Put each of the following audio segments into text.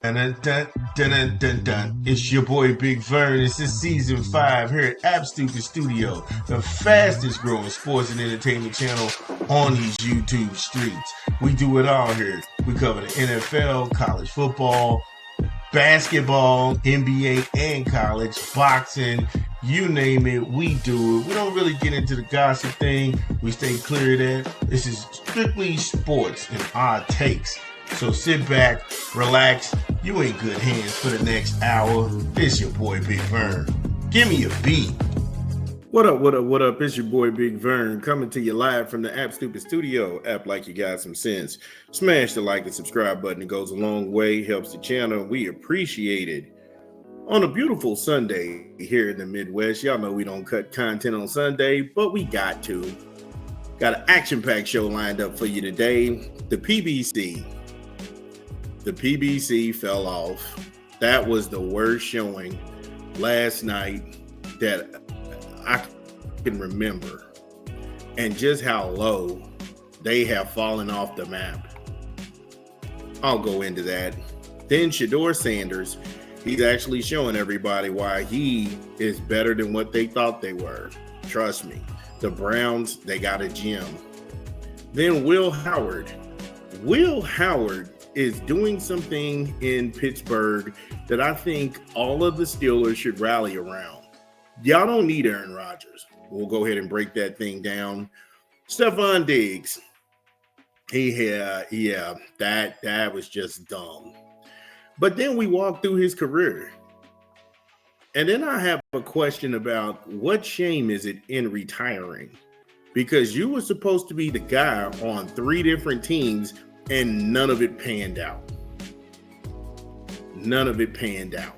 Dun, dun, dun, dun, dun, dun. It's your boy Big Vern. This is season 5 here at App Stupid Studio, the fastest growing sports and entertainment channel on these YouTube streets. We do it all here. We cover the NFL, college football, basketball, NBA, and college, boxing, you name it, we do it. We don't really get into the gossip thing. We stay clear of that. This is strictly sports and our takes. So sit back, relax. You in good hands for the next hour. It's your boy Big Vern. Give me a beat. What up, what up, what up? It's your boy Big Vern coming to you live from the App Stupid Studio. App like you got some sense. Smash the like and subscribe button. It goes a long way, helps the channel. We appreciate it. On a beautiful Sunday here in the Midwest, y'all know we don't cut content on Sunday, but we got to. Got an action-packed show lined up for you today. The PBC fell off. That was the worst showing last night that I can remember, and just how low they have fallen off the map. I'll go into that. Then Shedeur Sanders, he's actually showing everybody why he is better than what they thought they were. Trust me. The Browns, they got a gem. Then Will Howard. Will Howard is doing something in Pittsburgh that I think all of the Steelers should rally around. Y'all don't need Aaron Rodgers. We'll go ahead and break that thing down. Stephon Diggs. That was just dumb. But then we walk through his career. And then I have a question about what shame is it in retiring? Because you were supposed to be the guy on 3 different teams and none of it panned out. None of it panned out.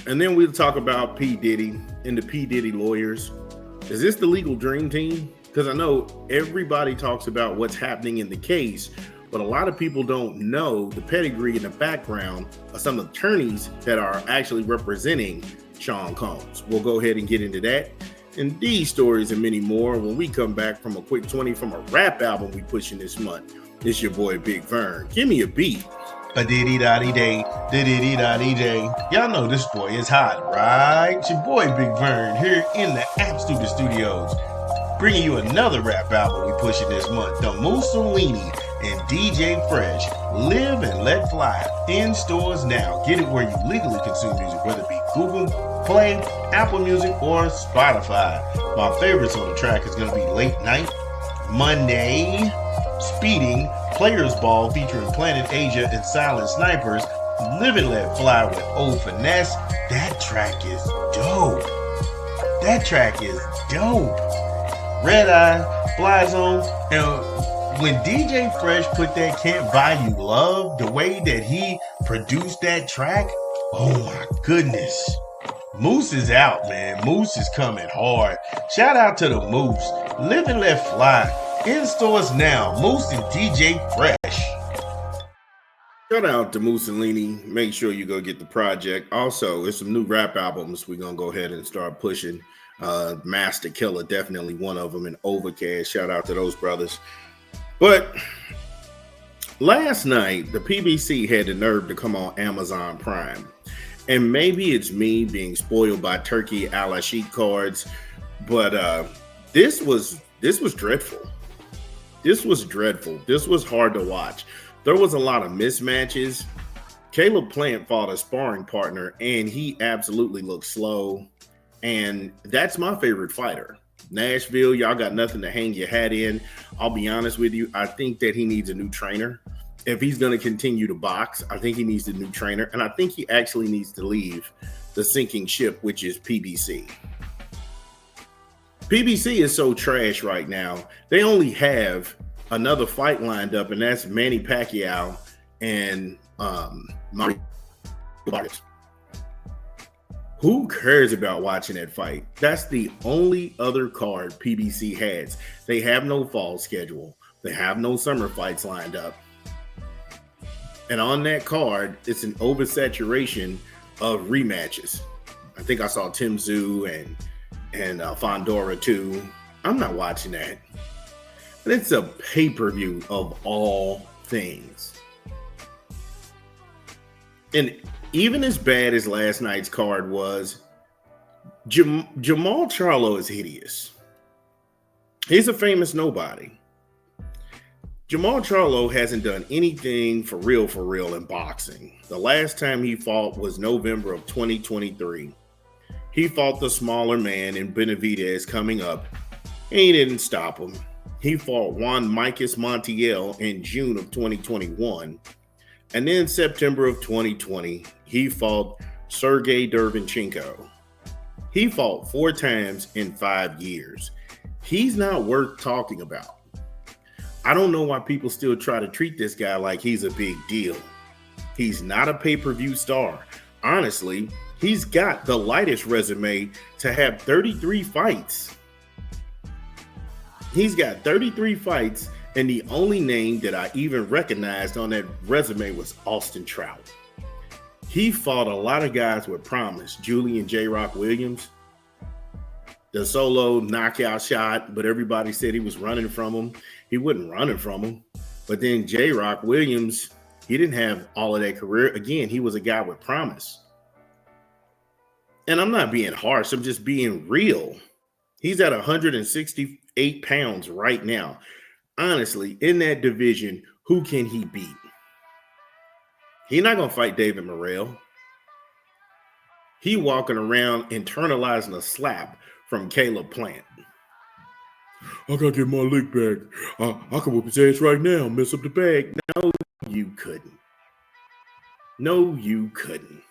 And then we'll talk about P. Diddy and the P. Diddy lawyers. Is this the legal dream team? Because I know everybody talks about what's happening in the case, but a lot of people don't know the pedigree and the background of some attorneys that are actually representing Sean Combs. We'll go ahead and get into that and these stories and many more when we come back from a quick 20 from a rap album we pushing this month. It's your boy Big Vern. Give me a beat. A-diddy-dotty-day, diddy-dotty-day. Y'all know this boy is hot, right? It's your boy Big Vern here in the App Stupid Studios, bringing you another rap album we pushing this month. The Mussolini and DJ Fresh, Live and Let Fly, in stores now. Get it where you legally consume music, whether it be Google Play, Apple Music, or Spotify. My favorites on the track is going to be Late Night, Monday, Speeding, Players Ball featuring Planet Asia and Silent Snipers, Live and Let Fly with Old Finesse. That track is dope. That track is dope. Red Eye, Fly Zone, and when DJ Fresh put that Can't Buy You Love, the way that he produced that track, oh my goodness. Moose is out, man. Moose is coming hard. Shout out to the Moose. Live and Let Fly. In stores now. Moose and DJ Fresh. Shout out to Mussolini. Make sure you go get the project. Also, there's some new rap albums we're going to go ahead and start pushing. Master Killer, definitely one of them, and Overcast. Shout out to those brothers. But last night, the PBC had the nerve to come on Amazon Prime. And maybe it's me being spoiled by Turkey a la Sheik cards, but this was dreadful. This was dreadful. This was hard to watch. There was a lot of mismatches. Caleb Plant fought a sparring partner, and he absolutely looked slow. And that's my favorite fighter. Nashville, y'all got nothing to hang your hat in. I'll be honest with you. I think that he needs a new trainer. If he's going to continue to box, I think he needs a new trainer. And I think he actually needs to leave the sinking ship, which is PBC. PBC is so trash right now. They only have another fight lined up, and that's Manny Pacquiao and Mario Vargas. Who cares about watching that fight? That's the only other card PBC has. They have no fall schedule. They have no summer fights lined up. And on that card, it's an oversaturation of rematches. I think I saw Tim Tszyu and Fondora too. I'm not watching that. And it's a pay-per-view of all things. And even as bad as last night's card was, Jermall Charlo is hideous. He's a famous nobody. Jermall Charlo hasn't done anything for real in boxing. The last time he fought was November of 2023. He fought the smaller man in Benavidez coming up, and he didn't stop him. He fought Juan Micas Montiel in June of 2021. And then September of 2020, he fought Sergey Derevyanchenko. He fought 4 times in 5 years. He's not worth talking about. I don't know why people still try to treat this guy like he's a big deal. He's not a pay-per-view star. Honestly, he's got the lightest resume to have 33 fights. He's got 33 fights, and the only name that I even recognized on that resume was Austin Trout. He fought a lot of guys with promise. Julian J. Rock Williams, the solo knockout shot, but everybody said he was running from him. He wasn't running from him. But then J. Rock Williams, he didn't have all of that career. Again, he was a guy with promise. And I'm not being harsh. I'm just being real. He's at 168 pounds right now. Honestly, in that division, who can he beat? He's not going to fight David Morrell. He walking around internalizing a slap from Caleb Plant. I got to get my lick back. I can whip his ass right now, mess up the bag. No, you couldn't. No, you couldn't.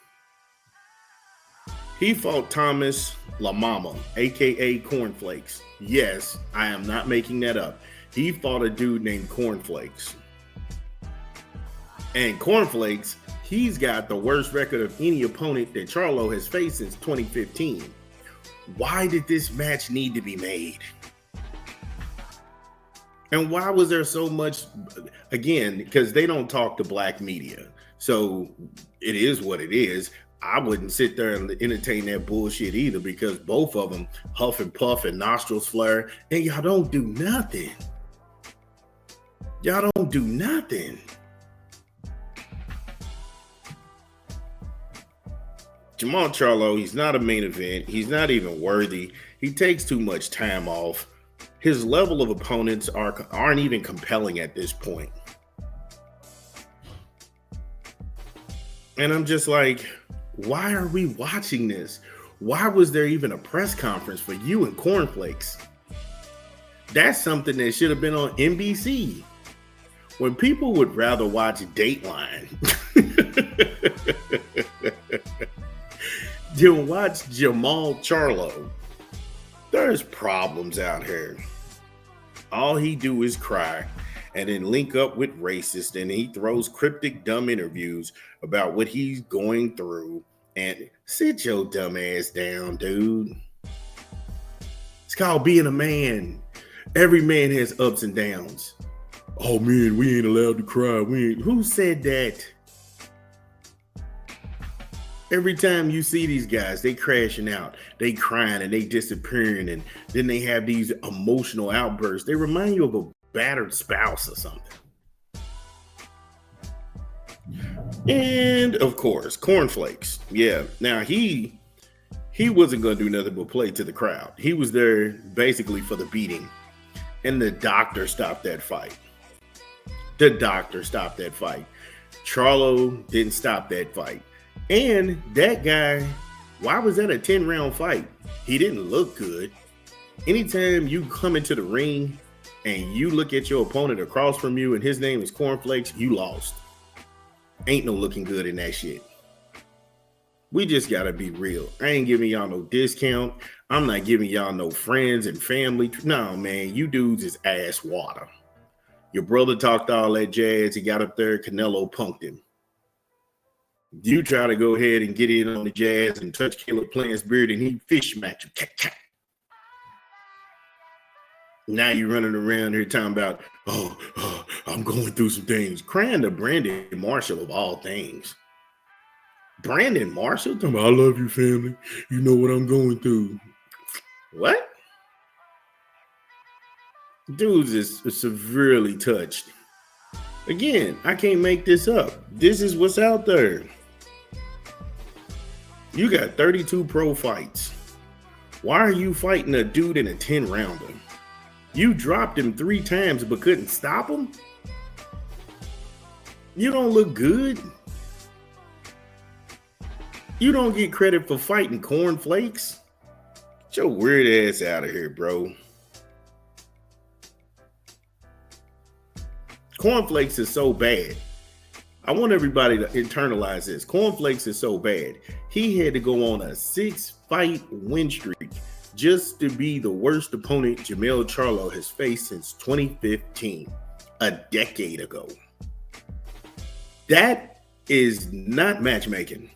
He fought Thomas La Mama, a.k.a. Cornflakes. Yes, I am not making that up. He fought a dude named Cornflakes. And Cornflakes, he's got the worst record of any opponent that Charlo has faced since 2015. Why did this match need to be made? And why was there so much, again, because they don't talk to black media. So it is what it is. I wouldn't sit there and entertain that bullshit either, because both of them huff and puff and nostrils flare, and y'all don't do nothing. Y'all don't do nothing. Jermall Charlo, he's not a main event. He's not even worthy. He takes too much time off. His level of opponents aren't even compelling at this point. And I'm just like, why are we watching this? Why was there even a press conference for you and Cornflakes? That's something that should have been on NBC. When people would rather watch Dateline than watch Jermall Charlo, there's problems out here. All he do is cry and then link up with racists, and he throws cryptic, dumb interviews about what he's going through. And sit your dumb ass down, dude. It's called being a man. Every man has ups and downs. Oh man, we ain't allowed to cry. Who said that? Every time you see these guys, they crashing out, they crying, and they disappearing, and then they have these emotional outbursts. They remind you of a battered spouse or something. And of course, Cornflakes. Yeah, now he wasn't going to do nothing but play to the crowd. He was there basically for the beating, and the doctor stopped that fight. The doctor stopped that fight. Charlo didn't stop that fight. And that guy, why was that a 10-round fight? He didn't look good. Anytime you come into the ring and you look at your opponent across from you and his name is Cornflakes, you lost. Ain't no looking good in that shit. We just gotta be real. I ain't giving y'all no discount. I'm not giving y'all no friends and family. No, man, you dudes is ass water. Your brother talked all that jazz. He got up there, Canelo punked him. You try to go ahead and get in on the jazz and touch Caleb Plant's beard, and he fish smacked you. Now you're running around here talking about, I'm going through some things. Crying to Brandon Marshall of all things. Brandon Marshall talking about, I love you, family. You know what I'm going through. What? Dudes is severely touched. Again, I can't make this up. This is what's out there. You got 32 pro fights. Why are you fighting a dude in a 10-rounder? You dropped him 3 times but couldn't stop him? You don't look good. You don't get credit for fighting cornflakes. Get your weird ass out of here, bro. Cornflakes is so bad. I want everybody to internalize this. Cornflakes is so bad. He had to go on a 6-fight win streak just to be the worst opponent Jermall Charlo has faced since 2015, a decade ago. That is not matchmaking.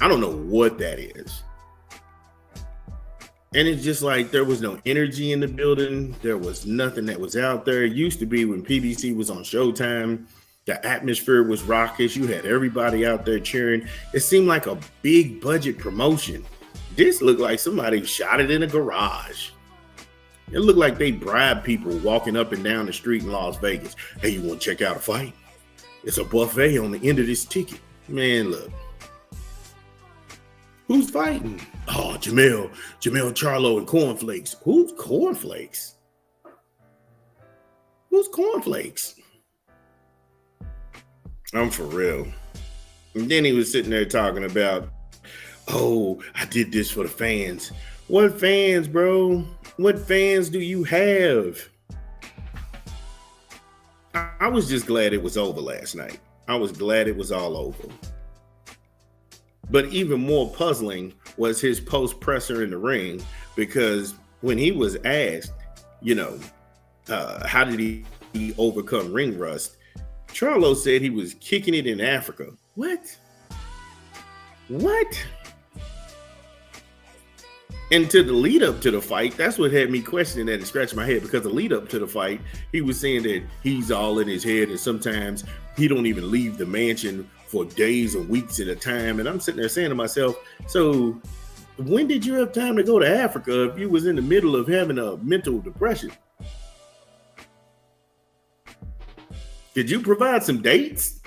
I don't know what that is. And it's just like there was no energy in the building. There was nothing that was out there. It used to be when PBC was on Showtime, the atmosphere was raucous. You had everybody out there cheering. It seemed like a big budget promotion. This looked like somebody shot it in a garage. It looked like they bribed people walking up and down the street in Las Vegas. Hey, you want to check out a fight? It's a buffet on the end of this ticket. Man, look. Who's fighting? Oh, Jermall Charlo and cornflakes. Who's cornflakes? Who's cornflakes? I'm for real. And then he was sitting there talking about, oh, I did this for the fans. What fans, bro? What fans do you have? I was just glad it was over last night. I was glad it was all over. But even more puzzling was his post-presser in the ring, because when he was asked, how did he overcome ring rust, Charlo said he was kicking it in Africa. What? And to the lead up to the fight, that's what had me questioning that and scratching my head, because the lead up to the fight, he was saying that he's all in his head and sometimes he don't even leave the mansion for days or weeks at a time. And I'm sitting there saying to myself, so when did you have time to go to Africa if you was in the middle of having a mental depression? Did you provide some dates?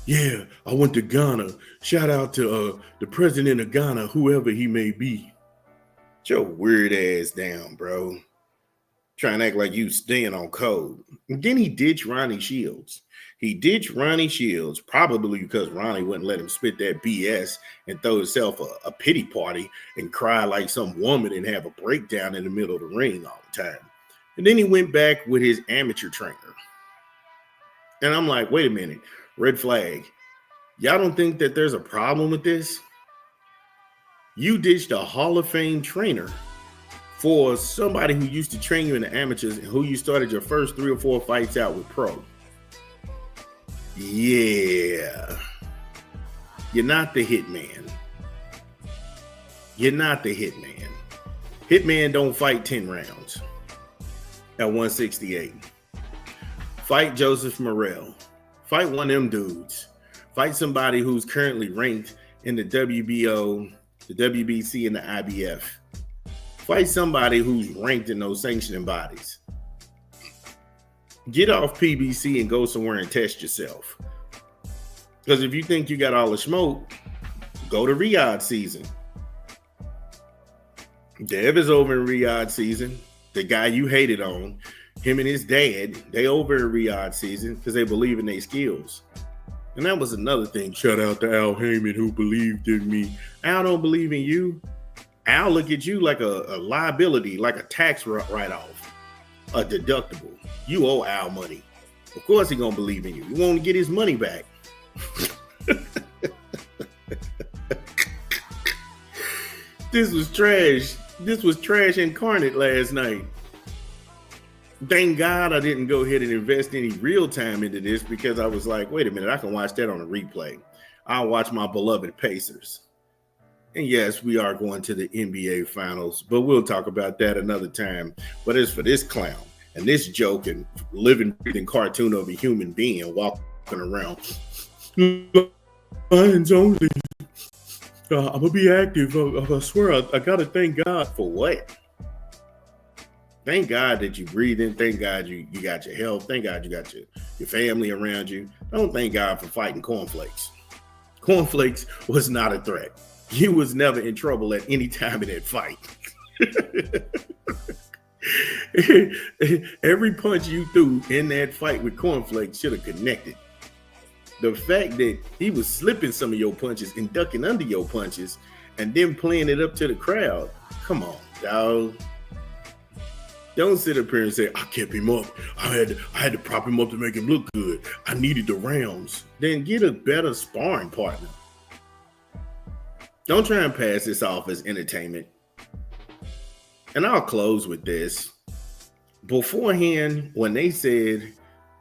Yeah, I went to Ghana. Shout out to the president of Ghana, whoever he may be. Get your weird ass down, bro. Trying to act like you staying on code. And then he ditched Ronnie Shields. Probably because Ronnie wouldn't let him spit that BS and throw himself a pity party and cry like some woman and have a breakdown in the middle of the ring all the time. And then he went back with his amateur trainer. And I'm like, wait a minute, red flag. Y'all don't think that there's a problem with this? You ditched a Hall of Fame trainer for somebody who used to train you in the amateurs and who you started your first 3 or 4 fights out with pro. Yeah. You're not the hitman. Hitman don't fight 10 rounds at 168. Fight Joseph Morrell. Fight one of them dudes. Fight somebody who's currently ranked in the WBO, the WBC, and the IBF. Fight somebody who's ranked in those sanctioning bodies. Get off PBC and go somewhere and test yourself. Because if you think you got all the smoke, go to Riyadh season. Dev is over in Riyadh season. The guy you hated on, him and his dad, they over in Riyadh season because they believe in their skills. And that was another thing. Shout out to Al Heyman, who believed in me. Al don't believe in you. Al look at you like a liability, like a tax write-off, a deductible. You owe Al money. Of course he gonna believe in you. You want to get his money back. This was trash. This was trash incarnate last night. Thank God I didn't go ahead and invest any real time into this, because I was like, wait a minute, I can watch that on a replay. I'll watch my beloved Pacers. And yes, we are going to the NBA Finals, but we'll talk about that another time. But as for this clown and this joke and living, breathing cartoon of a human being walking around, Lions only. I'm going to be active. I swear, I got to thank God. For what? Thank God that you breathing. Thank God you got your health. Thank God you got your family around you. Don't thank God for fighting cornflakes. Cornflakes was not a threat. You was never in trouble at any time in that fight. Every punch you threw in that fight with cornflakes should have connected. The fact that he was slipping some of your punches and ducking under your punches and then playing it up to the crowd. Come on, dog. Don't sit up here and say, I kept him up. I had to prop him up to make him look good. I needed the rounds. Then get a better sparring partner. Don't try and pass this off as entertainment. And I'll close with this. Beforehand, when they said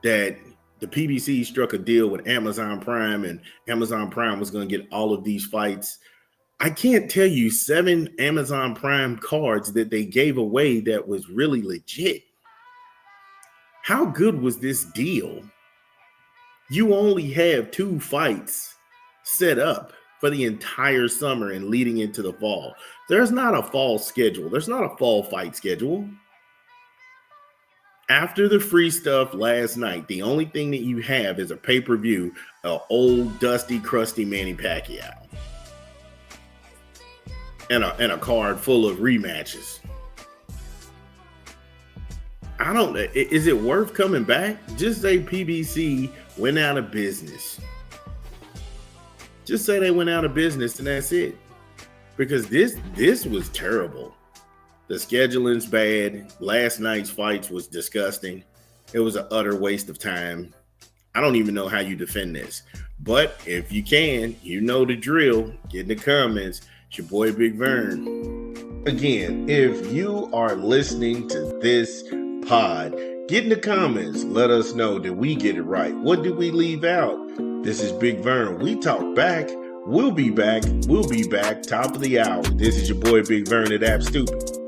that the PBC struck a deal with Amazon Prime and Amazon Prime was going to get all of these fights, I can't tell you 7 Amazon Prime cards that they gave away that was really legit. How good was this deal? You only have 2 fights set up for the entire summer and leading into the fall. There's not a fall schedule. There's not a fall fight schedule. After the free stuff last night, the only thing that you have is a pay-per-view of old, dusty, crusty Manny Pacquiao. And a card full of rematches. Is it worth coming back? Just say PBC went out of business. Just say they went out of business and that's it. Because this was terrible. The scheduling's bad. Last night's fights was disgusting. It was an utter waste of time. I don't even know how you defend this. But if you can, you know the drill. Get in the comments. It's your boy Big Vern. Again, if you are listening to this pod, get in the comments. Let us know, did we get it right? What did we leave out? This is Big Vern. We talk back. We'll be back. Top of the hour. This is your boy Big Vern at App Stupid.